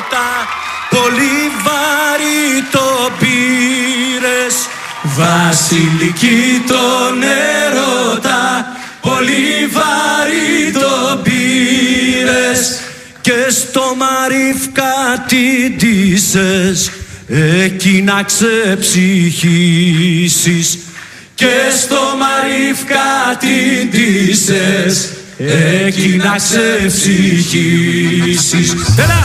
έρωτα, πολύ βαρύ το πήρες. Βασιλική τον έρωτα, πολύ βαρύ το πήρες. Και στο Μαρίφκα την ντύσες, εκεί να ξεψυχήσεις. Και στο Μαρίφκα την ντύσες, εκεί να ξεψυχήσεις. Έλα!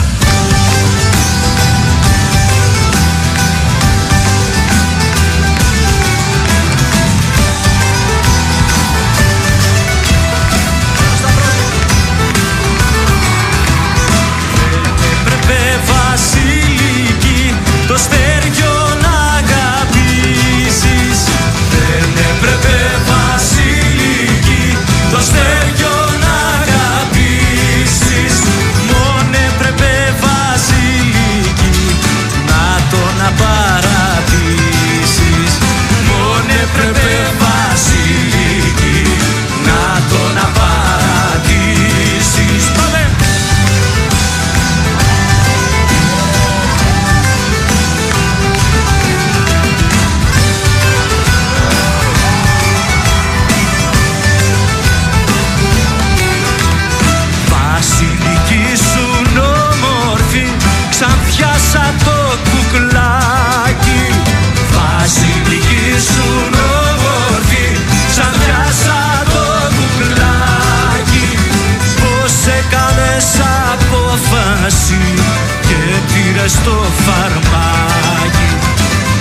Στο φαρμάκι,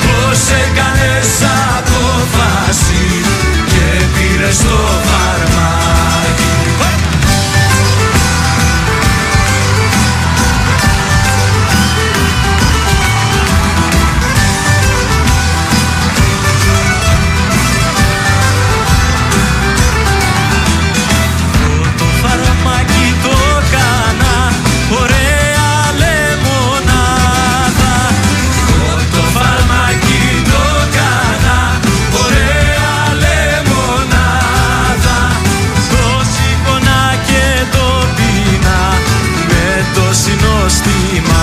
πώς έκανες απόφαση και πήρες το φαρμάκι. Το φαρμάκι το κάνα ωραία λεμονάδα. Το φαρμάκι το κάνα ωραία λεμονάδα. Το σήκωνα και το πίνα με το συνοστήμα.